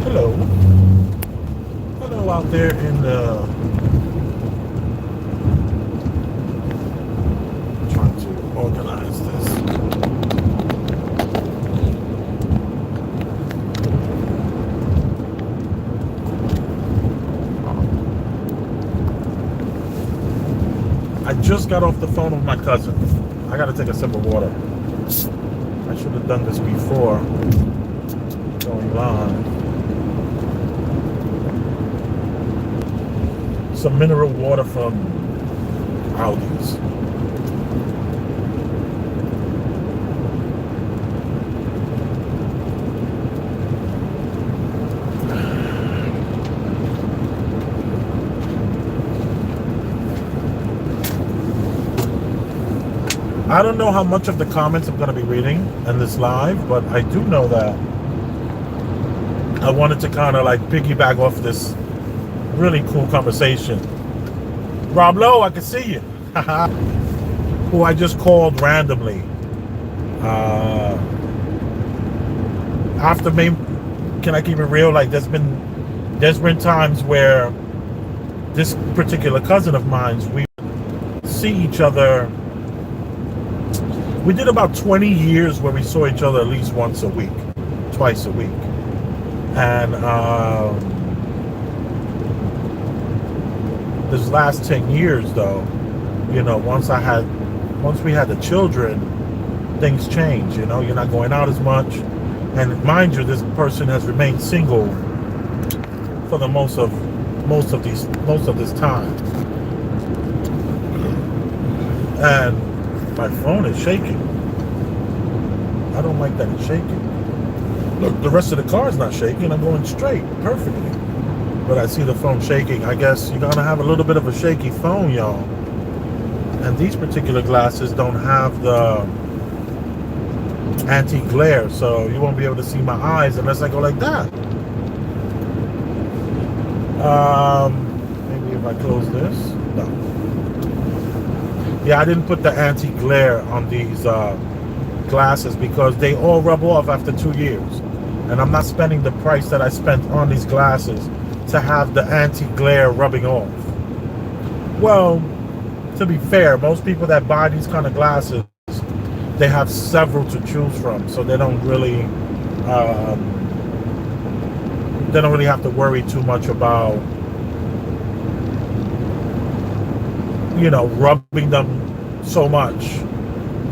Hello. Hello out there in the trying to organize this. I just got off the phone with my cousin. I gotta take a sip of water. I should have done this before going live. Some mineral water from Aldi's. I don't know how much of the comments I'm going to be reading in this live, but I do know that I wanted to kind of like piggyback off this really cool conversation. Rob Lowe, I can see you. Who I just called randomly. After me, can I keep it real? Like there's been times where this particular cousin of mine's, we see each other. We did about 20 years where we saw each other at least once a week, twice a week. And this last 10 years though, you know, once we had the children, things change, you know, you're not going out as much. And mind you, this person has remained single for the most of this time. And my phone is shaking. I don't like that it's shaking. Look, the rest of the car is not shaking. I'm going straight perfectly. But I see the phone shaking. I guess you're gonna have a little bit of a shaky phone, y'all. And these particular glasses don't have the anti-glare, so you won't be able to see my eyes unless I go like that. Maybe if I close this. No. Yeah, I didn't put the anti-glare on these glasses because they all rub off after 2 years. And I'm not spending the price that I spent on these glasses to have the anti-glare rubbing off. Well, to be fair, most people that buy these kind of glasses, they have several to choose from, so they don't really have to worry too much about, you know, rubbing them so much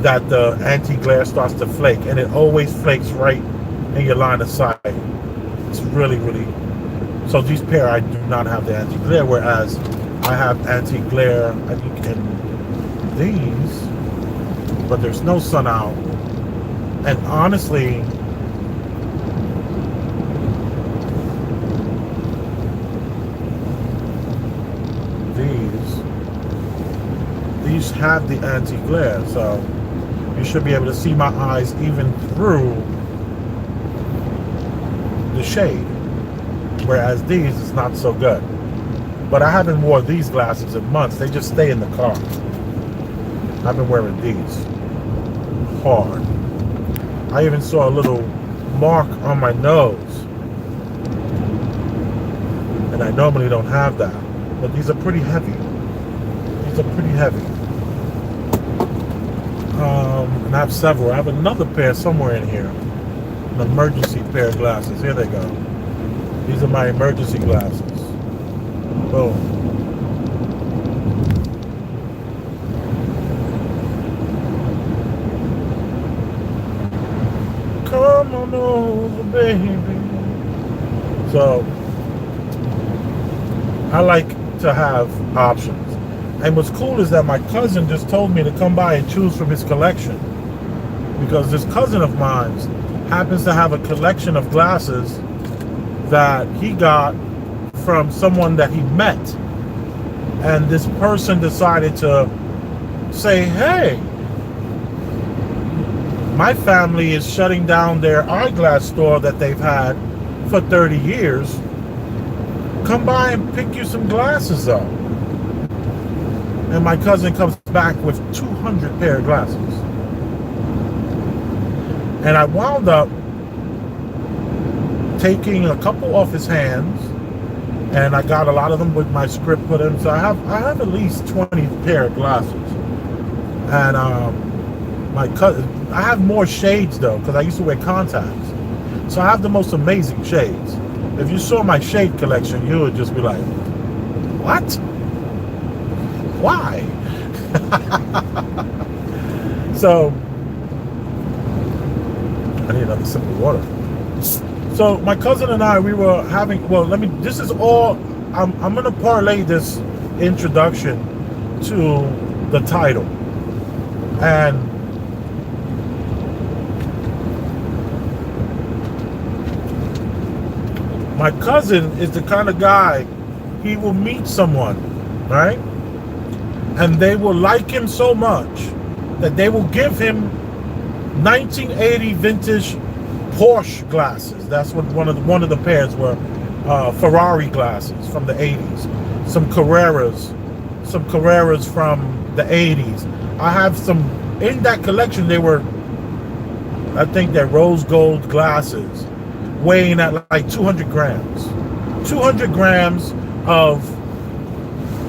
that the anti-glare starts to flake, and it always flakes right in your line of sight. It's really, really. So these pair, I do not have the anti-glare, whereas I have anti-glare, I think, in these, but there's no sun out. And honestly, these have the anti-glare, so you should be able to see my eyes even through the shade, whereas these is not so good. But I haven't worn these glasses in months. They just stay in the car. I've been wearing these hard. I even saw a little mark on my nose, and I normally don't have that, but these are pretty heavy. These are pretty heavy. And I have several. I have another pair somewhere in here. An emergency pair of glasses. Here they go. These are my emergency glasses. Boom. Come on over, baby. So, I like to have options. And what's cool is that my cousin just told me to come by and choose from his collection. Because this cousin of mine happens to have a collection of glasses that he got from someone that he met. And this person decided to say, hey, my family is shutting down their eyeglass store that they've had for 30 years. Come by and pick you some glasses up. And my cousin comes back with 200 pair of glasses. And I wound up taking a couple off his hands, and I got a lot of them with my script put in. So I have at least 20 pair of glasses. And my cousin, I have more shades though, because I used to wear contacts. So I have the most amazing shades. If you saw my shade collection, you would just be like, what? Why? So I need another sip of water. So my cousin and I, we were having, well, this is all, I'm going to parlay this introduction to the title. And my cousin is the kind of guy, he will meet someone, right? And they will like him so much that they will give him 1980 vintage Porsche glasses. That's what one of the pairs were. Ferrari glasses from the 80s. Some Carreras from the 80s. I have some in that collection. They were, I think they're rose gold glasses, weighing at like 200 grams. 200 grams of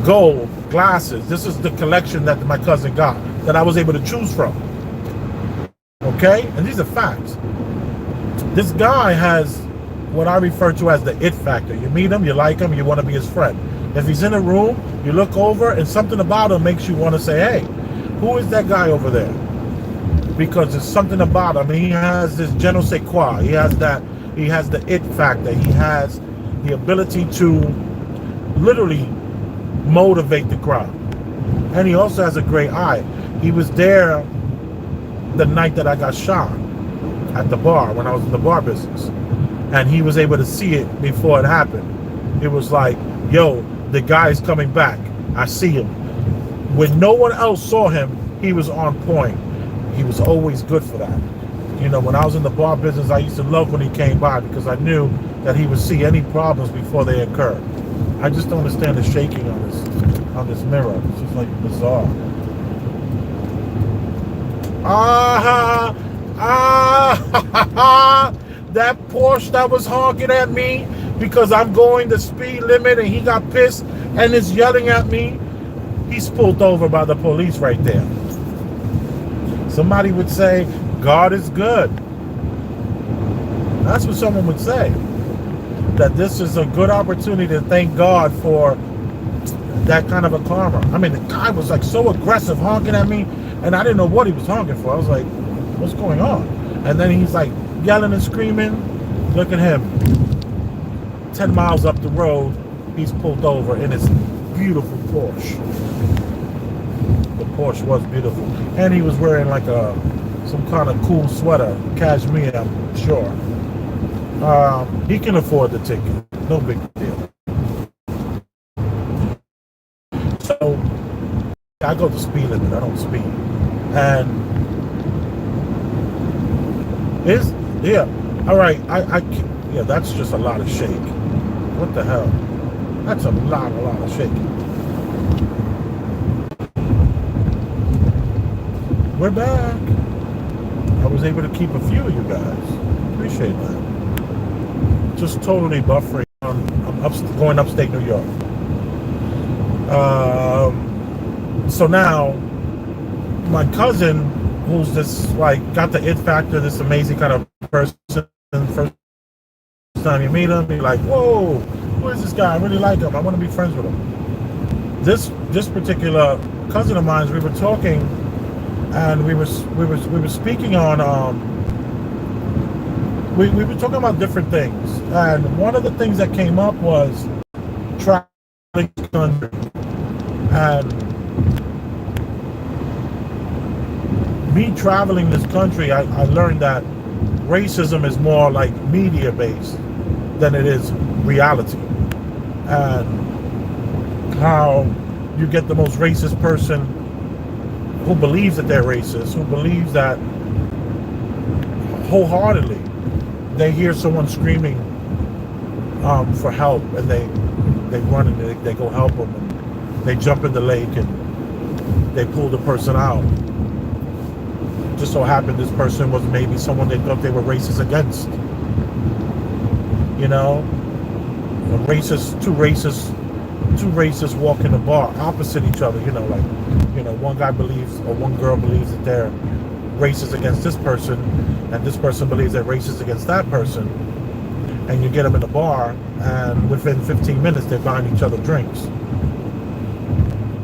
gold glasses. This is the collection that my cousin got, that I was able to choose from. Okay? And these are facts. This guy has what I refer to as the it factor. You meet him, you like him, you want to be his friend. If he's in a room, you look over and something about him makes you want to say, hey, who is that guy over there? Because there's something about him. He has this je ne sais quoi. He has the it factor. He has the ability to literally motivate the crowd. And he also has a great eye. He was there the night that I got shot at the bar, when I was in the bar business, and he was able to see it before it happened. It was like, yo, the guy's coming back. I see him. When no one else saw him, he was on point. He was always good for that. You know, when I was in the bar business, I used to love when he came by, because I knew that he would see any problems before they occurred. I just don't understand the shaking on this mirror. It's just like bizarre. That Porsche that was honking at me because I'm going the speed limit, and he got pissed and is yelling at me. He's pulled over by the police right there. Somebody would say, God is good. That's what someone would say. That this is a good opportunity to thank God for that kind of a karma. I mean, the guy was like so aggressive, honking at me, and I didn't know what he was honking for. I was like, what's going on? And then he's like yelling and screaming. Look at him. 10 miles up the road, he's pulled over in his beautiful Porsche. The Porsche was beautiful. And he was wearing like some kind of cool sweater, cashmere, I'm sure. He can afford the ticket. No big deal. So I go to speed limit. I don't speed. And all right. Yeah, that's just a lot of shake. What the hell? That's a lot of shaking. We're back. I was able to keep a few of you guys. Appreciate that. Just totally buffering. I'm going upstate New York. So now, my cousin, who's this, like, got the it factor, this amazing kind of person, first time you meet him, you're like, whoa, who is this guy? I really like him. I want to be friends with him. This particular cousin of mine, we were talking, and we were speaking on, we were talking about different things, and one of the things that came up was traveling the country. And me traveling this country, I learned that racism is more like media based than it is reality. And how you get the most racist person who believes that they're racist, who believes that wholeheartedly, they hear someone screaming for help, and they run and they go help them, and they jump in the lake and they pull the person out. Just so happened this person was maybe someone they thought they were racist against. You know, two racists walk in a bar opposite each other. You know, like, one guy believes, or one girl believes that they're racist against this person, and this person believes they're racist against that person. And you get them in a bar, and within 15 minutes, they're buying each other drinks.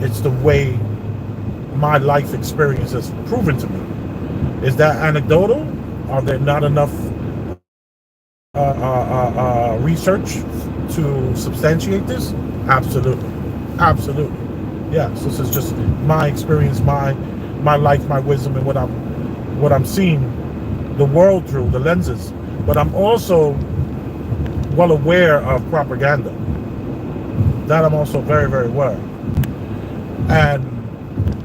It's the way my life experience has proven to me. Is that anecdotal? Are there not enough research to substantiate this? Absolutely. Absolutely. Yes, this is just my experience, my life, my wisdom, and what I'm seeing the world through, the lenses. But I'm also well aware of propaganda. That I'm also very, very aware. And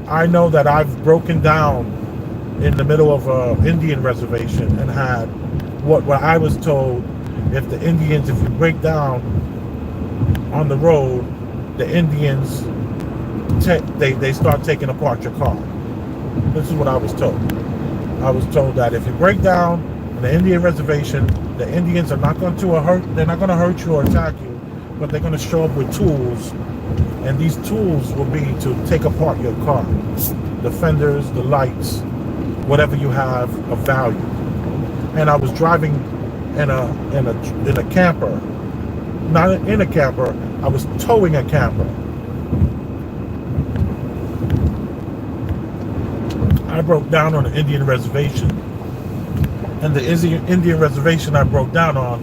I know that I've broken down in the middle of an Indian reservation and had what I was told, if you break down on the road, the Indians, they start taking apart your car. This is what I was told. I was told that if you break down on the Indian reservation, the Indians are not going to hurt you or attack you, but they're going to show up with tools, and these tools will be to take apart your car, the fenders, the lights, whatever you have of value. And I was driving in a camper, not in a camper. I was towing a camper. I broke down on the Indian reservation, and the Indian reservation I broke down on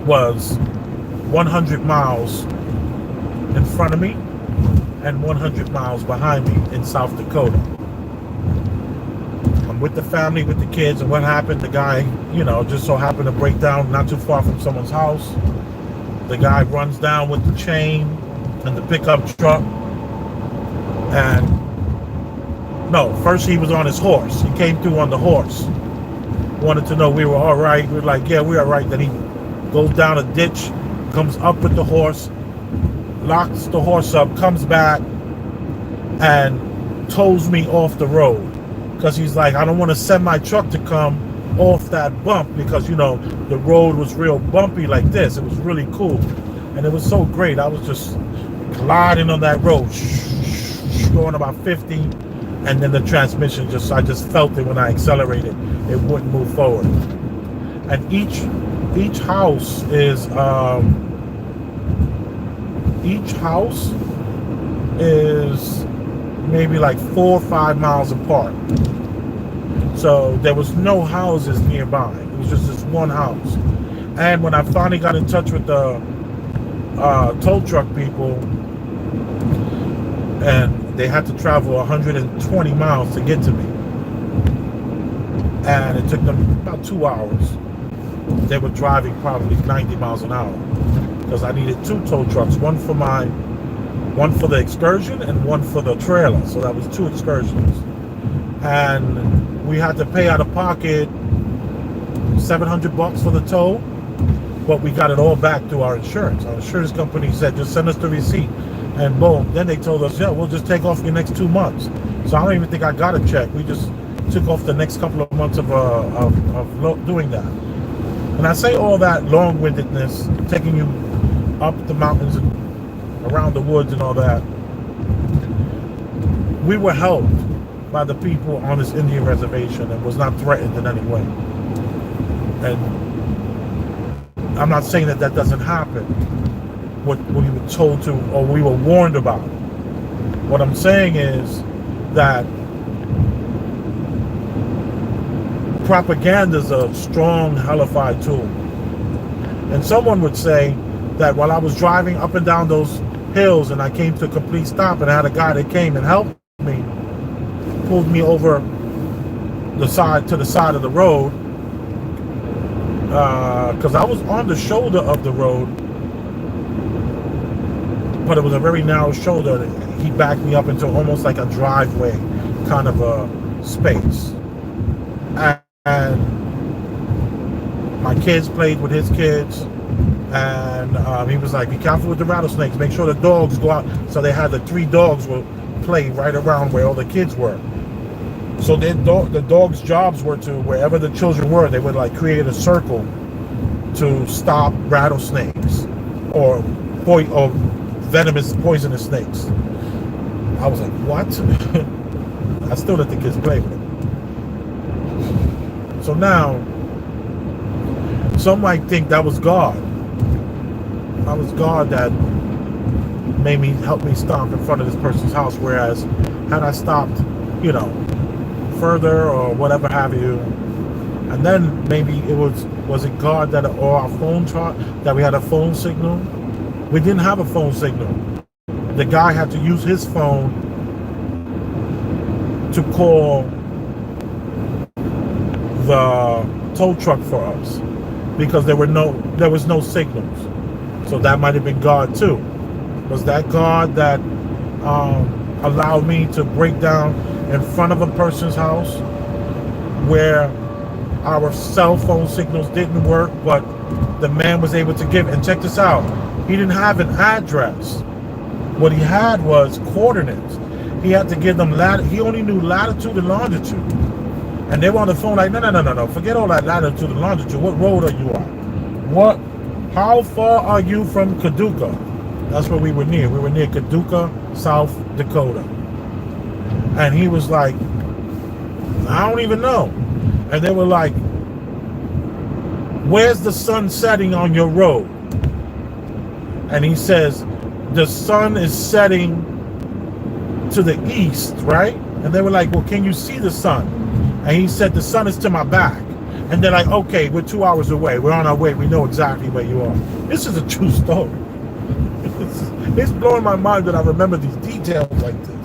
was 100 miles in front of me and 100 miles behind me in South Dakota. I'm with the family, with the kids, and what happened, the guy, just so happened to break down not too far from someone's house. The guy runs down with the chain and the pickup truck, and no, first he was on his horse. He came through on the horse. Wanted to know we were all right. We were like, yeah, we're all right. Then he goes down a ditch, comes up with the horse, locks the horse up, comes back, and tows me off the road. Because he's like, I don't want to send my truck to come off that bump, because, the road was real bumpy like this. It was really cool. And it was so great. I was just gliding on that road, going about 50. And then the transmission I just felt it when I accelerated. It wouldn't move forward. And each house is maybe like 4 or 5 miles apart. So there was no houses nearby. It was just this one house. And when I finally got in touch with the tow truck people, and they had to travel 120 miles to get to me. And it took them about 2 hours. They were driving probably 90 miles an hour, because I needed 2 tow trucks, one for the excursion and one for the trailer. So that was 2 excursions. And we had to pay out of pocket $700 for the tow, but we got it all back through our insurance. Our insurance company said, just send us the receipt. And boom, then they told us, yeah, we'll just take off your next 2 months. So I don't even think I got a check. We just took off the next couple of months of doing that. And I say all that long-windedness, taking you up the mountains and around the woods and all that. We were helped by the people on this Indian reservation and was not threatened in any way. And I'm not saying that doesn't happen. What we were told to, or we were warned about. What I'm saying is that propaganda is a strong, hellified tool. And someone would say that while I was driving up and down those hills and I came to a complete stop, and I had a guy that came and helped me, pulled me over to the side of the road, because I was on the shoulder of the road, but it was a very narrow shoulder. He backed me up into almost like a driveway kind of a space. And my kids played with his kids. And he was like, be careful with the rattlesnakes. Make sure the dogs go out. So they had the 3 dogs will play right around where all the kids were. So then the dogs' jobs were to, wherever the children were, they would like create a circle to stop rattlesnakes or venomous, poisonous snakes. I was like, what? I still let the kids play with it. So now, some might think that was God. That was God that made me, help me stop in front of this person's house. Whereas, had I stopped, you know, further or whatever have you, and then maybe it was it God that, or our phone that we had a phone signal? We didn't have a phone signal. The guy had to use his phone to call the tow truck for us because there was no signals. So that might have been God too. Was that God that allowed me to break down in front of a person's house where our cell phone signals didn't work, but the man was able to give? And check this out, he didn't have an address. What he had was coordinates. He had to give them he only knew latitude and longitude. And they were on the phone like, no, forget all that latitude and longitude. What road are you on? How far are you from Paducah? That's where we were near. We were near Paducah, South Dakota. And he was like, I don't even know. And they were like, where's the sun setting on your road? And he says, the sun is setting to the east, right? And they were like, well, can you see the sun? And he said, the sun is to my back. And they're like, okay, we're 2 hours away. We're on our way. We know exactly where you are. This is a true story. It's blowing my mind that I remember these details like this.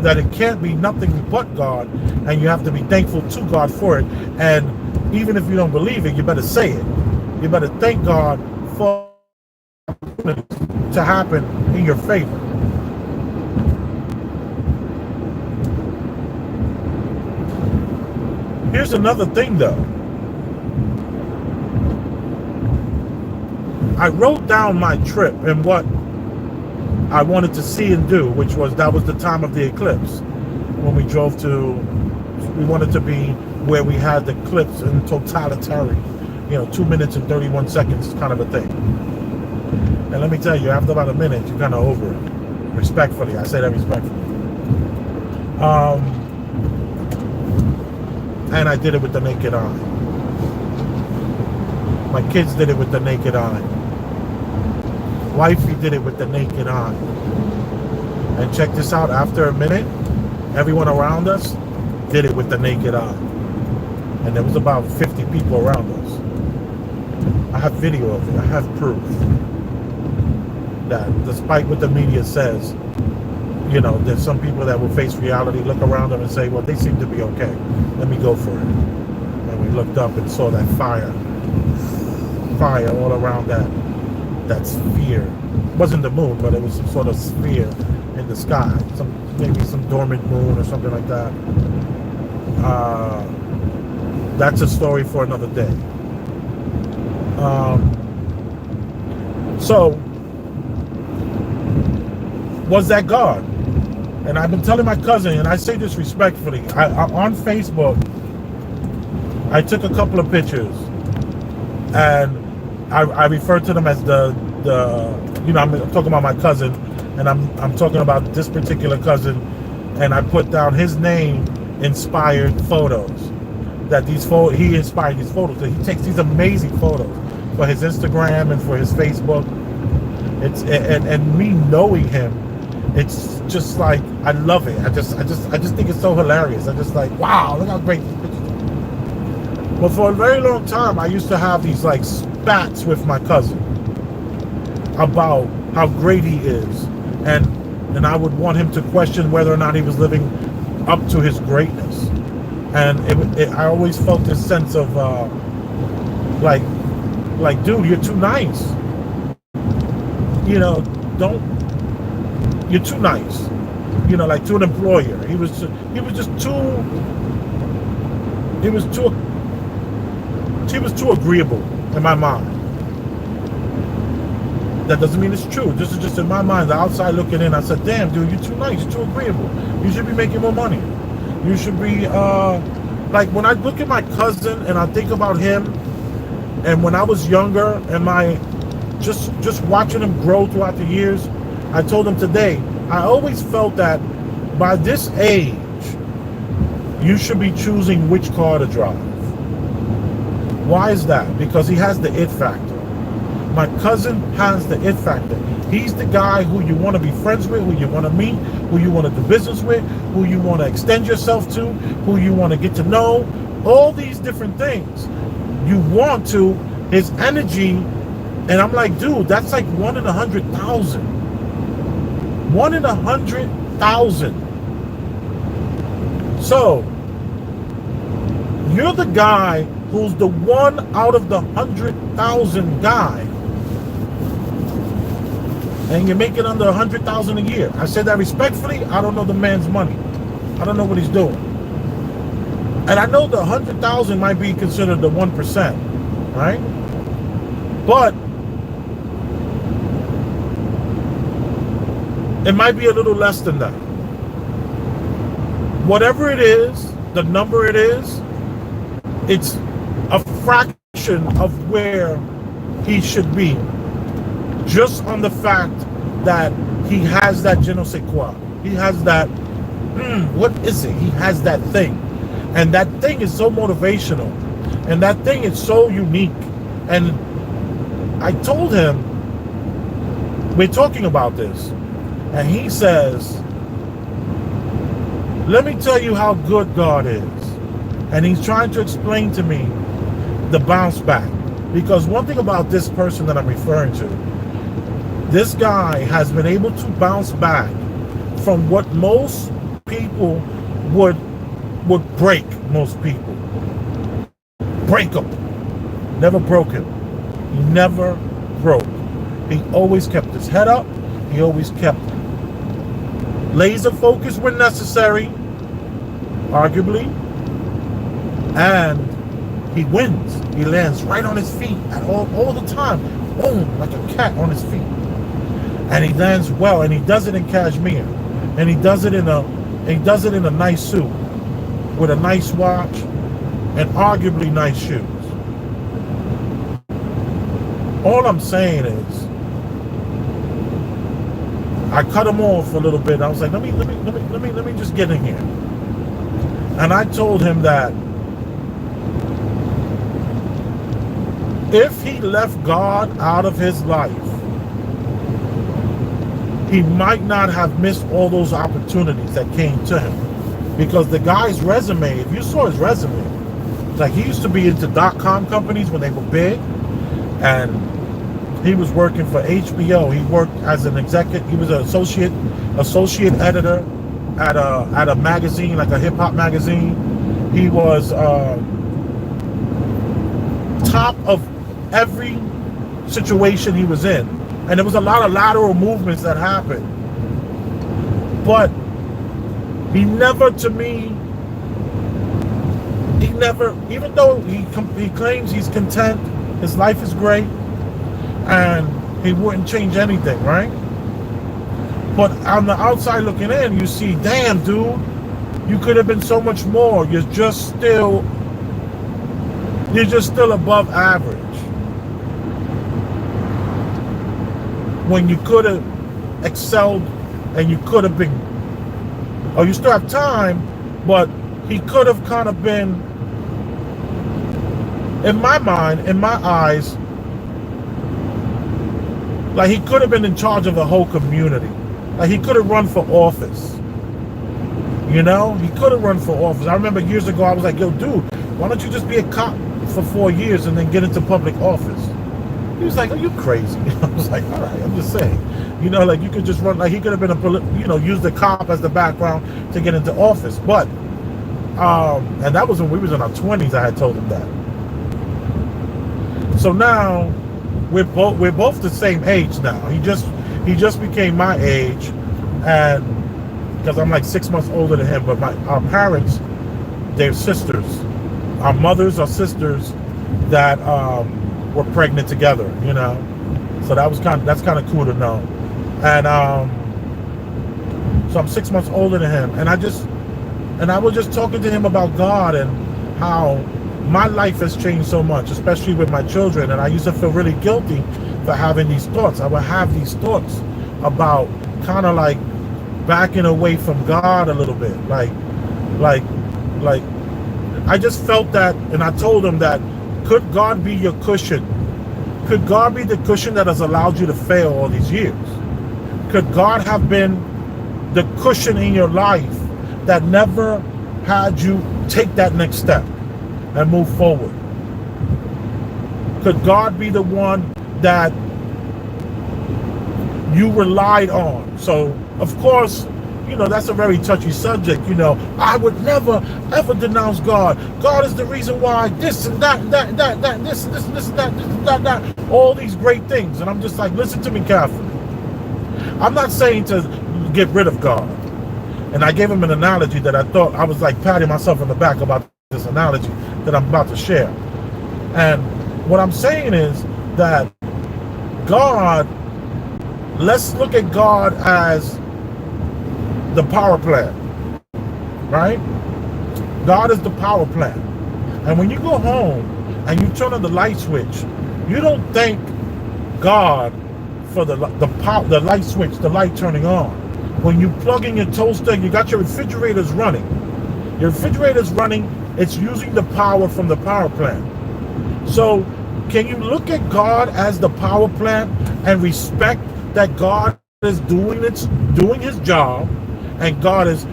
That it can't be nothing but God, and you have to be thankful to God for it. And even if you don't believe it, you better say it. You better thank God for it to happen in your favor. Here's another thing though. I wrote down my trip and what I wanted to see and do, that was the time of the eclipse. When we wanted to be where we had the eclipse in totality, 2 minutes and 31 seconds kind of a thing. And let me tell you, after about a minute, you're kind of over it. Respectfully, I say that respectfully. And I did it with the naked eye. My kids did it with the naked eye. Wifey did it with the naked eye. And check this out, after a minute, everyone around us did it with the naked eye. And there was about 50 people around us. I have video of it. I have proof that despite what the media says, there's some people that will face reality, look around them and say, well, they seem to be okay. Let me go for it. And we looked up and saw that fire all around that sphere. It wasn't the moon, but it was some sort of sphere in the sky. Maybe some dormant moon or something like that. That's a story for another day. So, was that God? And I've been telling my cousin, and I say this respectfully, on Facebook, I took a couple of pictures, and I refer to them as I'm talking about my cousin, and I'm talking about this particular cousin, and I put down his name inspired photos. He inspired these photos. He takes these amazing photos for his Instagram and for his Facebook. And me knowing him, it's just like, I love it. I just think it's so hilarious. I'm just like, wow, look how great these pictures are. But for a very long time, I used to have these like spats with my cousin about how great he is, and I would want him to question whether or not he was living up to his greatness. And I always felt this sense of like, dude, you're too nice. You're too nice. Like to an employer. He was too agreeable in my mind. That doesn't mean it's true. This is just in my mind, the outside looking in. I said, damn, dude, you're too nice, you're too agreeable. You should be making more money. You should be like when I look at my cousin and I think about him, and when I was younger, and my just watching him grow throughout the years, I told him today, I always felt that by this age, you should be choosing which car to drive. Why is that? Because he has the it factor. My cousin has the it factor. He's the guy who you want to be friends with, who you want to meet, who you want to do business with, who you want to extend yourself to, who you want to get to know, all these different things. You want to, his energy, and I'm like, dude, that's like 1 in 100,000. 1 in 100,000. So, you're the guy who's the 1 out of the 100,000 guy, and you're making under 100,000 a year. I said that respectfully. I don't know the man's money. I don't know what he's doing. And I know the 100,000 might be considered the 1%, right? But it might be a little less than that. Whatever it is, the number it is, it's a fraction of where he should be, just on the fact that he has that je ne sais quoi. He has that, what is it? He has that thing. And that thing is so motivational. And that thing is so unique. And I told him, we're talking about this. And he says, let me tell you how good God is. And he's trying to explain to me the bounce back. Because one thing about this person that I'm referring to, this guy has been able to bounce back from what most people would break. Most people break him. Never broke him. He never broke. He always kept his head up. He always kept laser focus when necessary, arguably, and he wins. He lands right on his feet at all the time. Boom, like a cat on his feet. And he lands well, and he does it in cashmere, and he does it in a nice suit with a nice watch and arguably nice shoes. All I'm saying is, I cut him off a little bit. I was like, let me just get in here. And I told him that if he left God out of his life, he might not have missed all those opportunities that came to him. Because the guy's resume, if you saw his resume, it's like he used to be into .com companies when they were big, and he was working for HBO. He worked as an executive. He was an associate editor at a magazine, like a hip hop magazine. He was top of every situation he was in, and there was a lot of lateral movements that happened. But he never, to me, even though he claims he's content, his life is great, and he wouldn't change anything, right? But on the outside looking in, you see, damn, dude, you could have been so much more. You're just still above average. When you could have excelled, and you could have been, or you still have time, but he could have kind of been, in my mind, in my eyes, like he could have been in charge of a whole community. Like he could have run for office. You know, he could have run for office. I remember years ago, I was like, yo, dude, why don't you just be a cop for 4 years and then get into public office? He was like, are you crazy? I was like, all right, I'm just saying. You know, like you could just run, like he could have been use the cop as the background to get into office. But, and that was when we was in our 20s, I had told him that. So now, we're both the same age now. He just became my age, and because I'm like 6 months older than him. But our parents, they're sisters. Our mothers are sisters that were pregnant together. You know, so that's kind of cool to know. And so I'm 6 months older than him, and I was just talking to him about God, and how my life has changed so much, especially with my children. And I used to feel really guilty for having these thoughts. I would have these thoughts about kind of like backing away from God a little bit. Like, I just felt that, and I told him that, could God be your cushion? Could God be the cushion that has allowed you to fail all these years? Could God have been the cushion in your life that never had you take that next step and move forward? Could God be the one that you relied on? So, of course, you know, that's a very touchy subject. You know, I would never, ever denounce God. God is the reason why this and that, this and that, all these great things. And I'm just like, listen to me carefully. I'm not saying to get rid of God. And I gave him an analogy that I thought, I was like patting myself on the back about this analogy that I'm about to share. And what I'm saying is that God, let's look at God as the power plant, right? God is the power plant. And when you go home and you turn on the light switch, you don't thank God for the light switch, the light turning on. When you plug in your toaster, you got your refrigerators running. Your refrigerator's running, it's using the power from the power plant. So can you look at God as the power plant and respect that God is doing his job, and God is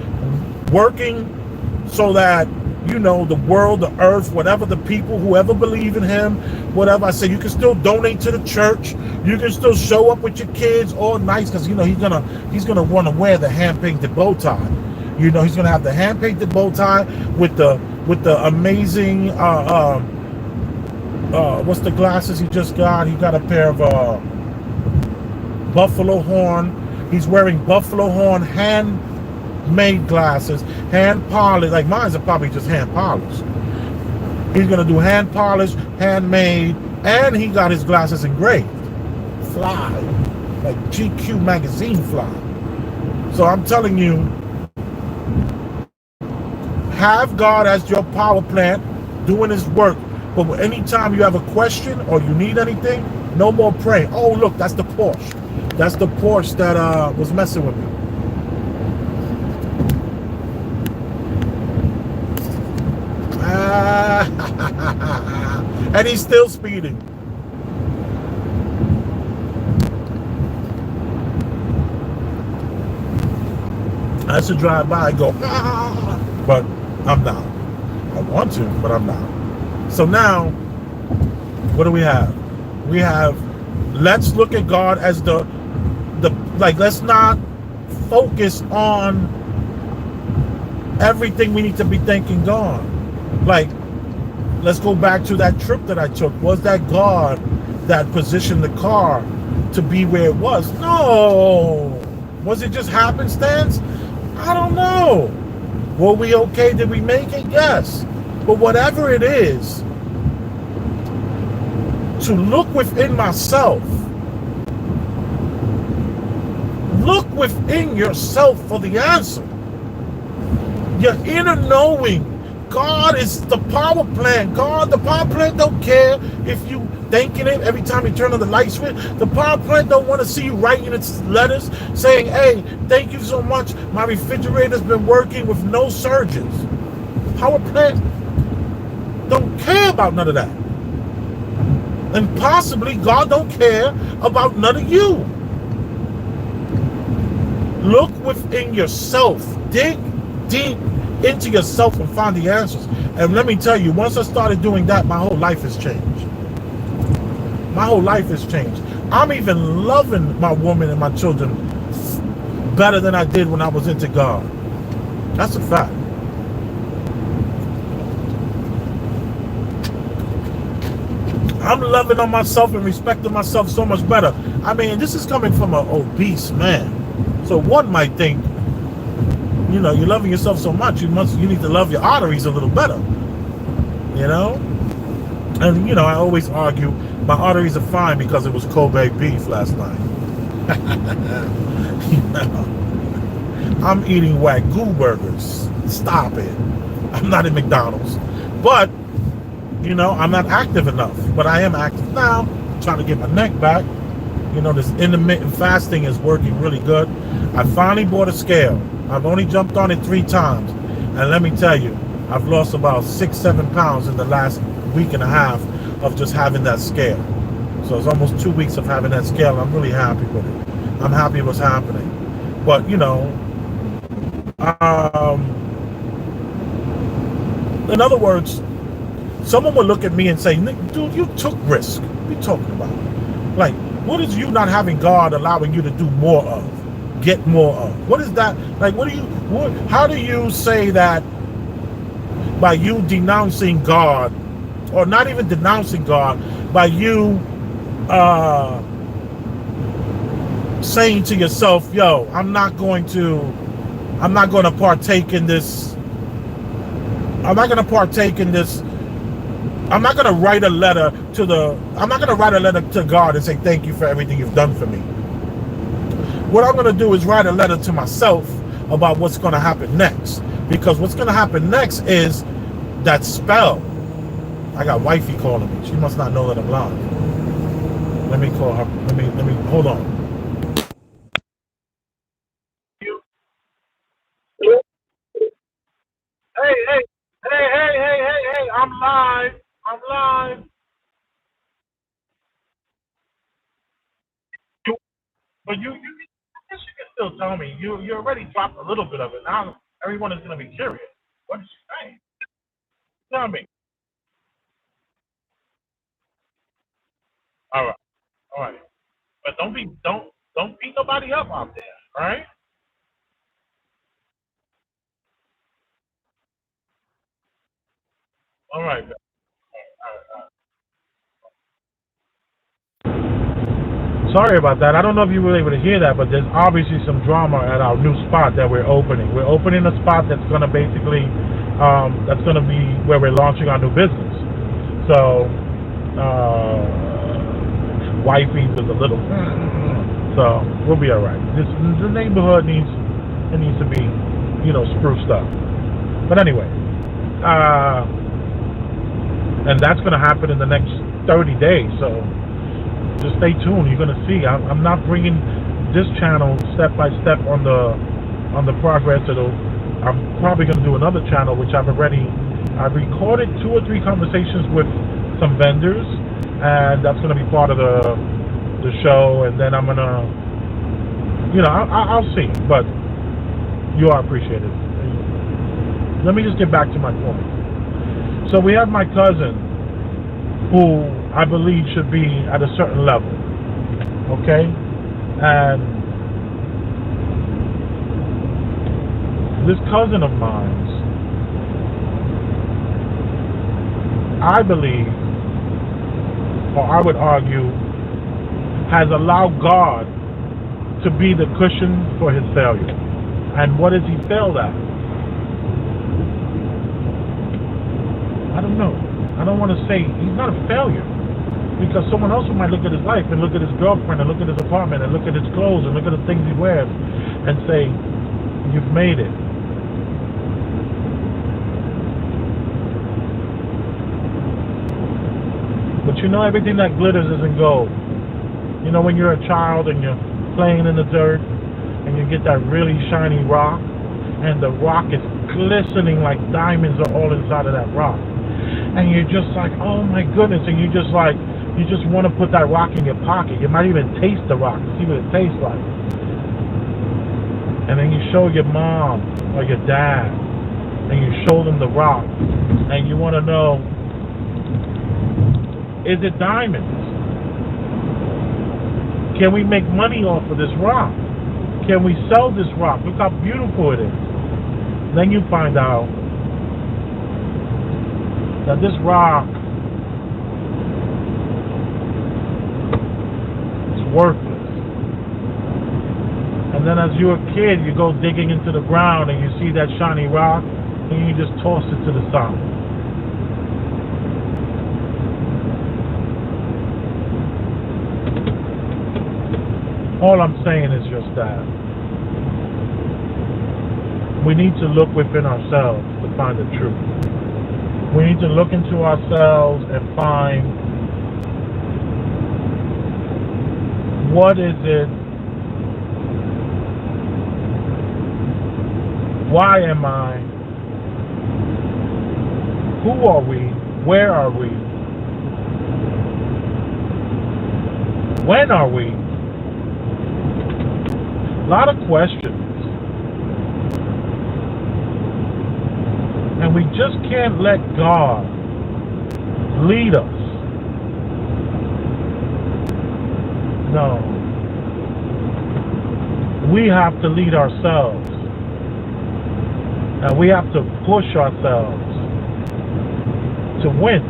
working so that, you know, the world, the earth, whatever, the people, whoever believe in him, whatever. I say, you can still donate to the church. You can still show up with your kids all nice, because, you know, he's gonna want to wear the hand-painted bow tie. You know, he's gonna have the hand-painted bow tie with the amazing what's the glasses he just got? He got a pair of buffalo horn. He's wearing buffalo horn handmade glasses, hand polished. Like mine's are probably just hand polished. He's gonna do hand polished, handmade, and he got his glasses engraved. Fly, like GQ magazine fly. So I'm telling you, have God as your power plant doing his work. But anytime you have a question or you need anything, no more praying. Oh, look, that's the Porsche. That's the Porsche that was messing with me. And he's still speeding. I should drive by and go, but I'm not. I want to, but I'm not. So now, what do we have? We have, let's look at God as the let's not focus on everything we need to be thanking God. Like, let's go back to that trip that I took. Was that God that positioned the car to be where it was? No. Was it just happenstance? I don't know. Were we okay? Did we make it? Yes. But whatever it is, to look within myself, look within yourself for the answer. Your inner knowing. God is the power plant. God, the power plant don't care if you thanking it every time you turn on the light switch. The power plant don't want to see you writing its letters saying, hey, thank you so much. My refrigerator's been working with no surges. Power plant don't care about none of that. And possibly God don't care about none of you. Look within yourself. Dig deep into yourself and find the answers. And let me tell you, once I started doing that, my whole life has changed. My whole life has changed. I'm even loving my woman and my children better than I did when I was into God. That's a fact. I'm loving on myself and respecting myself so much better. I mean, this is coming from an obese man. So one might think, you know, you're loving yourself so much, you need to love your arteries a little better. You know? And, you know, I always argue my arteries are fine because it was Kobe beef last night. You know? I'm eating Wagyu burgers. Stop it. I'm not in McDonald's. But, you know, I'm not active enough. But I am active now, trying to get my neck back. You know, this intermittent fasting is working really good. I finally bought a scale. I've only jumped on it 3 times. And let me tell you, I've lost about 6-7 pounds in the last week and a half of just having that scale. So it's almost 2 weeks of having that scale. I'm really happy with it. I'm happy what's happening. But, you know, in other words, someone would look at me and say, Nick, dude, you took risk. What are you talking about? Like, what is you not having God allowing you to do more of? Get more of? What is that? Like, how do you say that by you denouncing God, or not even denouncing God, by you saying to yourself, yo, I'm not going to partake in this. I'm not going to partake in this. I'm not going to write a letter to God and say thank you for everything you've done for me. What I'm going to do is write a letter to myself about what's going to happen next. Because what's going to happen next is that spell. I got wifey calling me. She must not know that I'm live. Let me call her. Let me hold on. Hey, I'm live. I'm live. But you I guess you can still tell me. You already dropped a little bit of it. Now everyone is going to be curious. What did you say? Tell me. All right, all right. But don't beat nobody up out there. All right, all right. Sorry about that. I don't know if you were able to hear that, but there's obviously some drama at our new spot that we're opening. We're opening a spot that's going to basically, that's going to be where we're launching our new business. So, wifey was a little, so we'll be all right. The neighborhood needs to be, you know, spruced up. But anyway, and that's going to happen in the next 30 days. So just stay tuned. You're going to see. I'm not bringing this channel step by step on the progress. I'm probably going to do another channel, which I've recorded 2 or 3 conversations with some vendors, and that's going to be part of the show. And then I'm going to, you know, I'll see. But you are appreciated. Let me just get back to my point. So we have my cousin, who I believe should be at a certain level, okay? And this cousin of mine, I believe, or I would argue, has allowed God to be the cushion for his failure. And what has he failed at? I don't know. I don't want to say he's not a failure, because someone else might look at his life and look at his girlfriend and look at his apartment and look at his clothes and look at the things he wears and say, you've made it. But you know, everything that glitters isn't gold. You know, when you're a child and you're playing in the dirt and you get that really shiny rock, and the rock is glistening like diamonds are all inside of that rock. And you're just like, oh my goodness, and you just want to put that rock in your pocket. You might even taste the rock to see what it tastes like. And then you show your mom or your dad, and you show them the rock, and you want to know, is it diamonds? Can we make money off of this rock? Can we sell this rock? Look how beautiful it is. Then you find out that this rock is worthless. And then as you're a kid, you go digging into the ground and you see that shiny rock and you just toss it to the side. All I'm saying is just that we need to look within ourselves to find the truth. We need to look into ourselves and find what is it, why am I, who are we, where are we, when are we? A lot of questions. And we just can't let God lead us. No. We have to lead ourselves. And we have to push ourselves to win.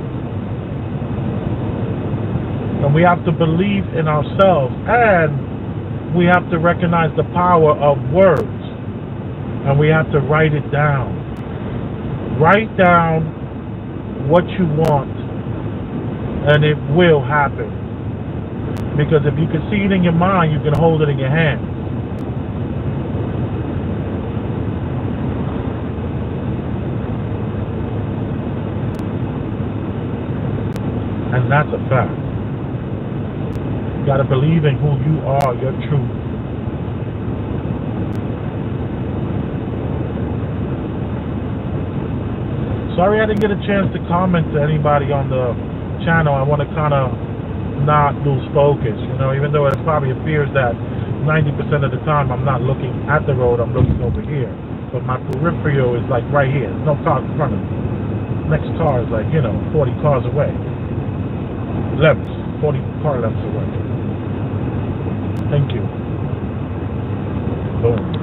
And we have to believe in ourselves. And we have to recognize the power of words. And we have to write it down. Write down what you want, and it will happen. Because if you can see it in your mind, you can hold it in your hand. And that's a fact. You got to believe in who you are, your truth. Sorry I didn't get a chance to comment to anybody on the channel. I want to kind of not lose focus, even though it probably appears that 90% of the time I'm not looking at the road, I'm looking over here. But my peripheral is like right here. There's no cars in front of me. Next car is like, 40 cars away. 40 car lengths away. Thank you. Boom.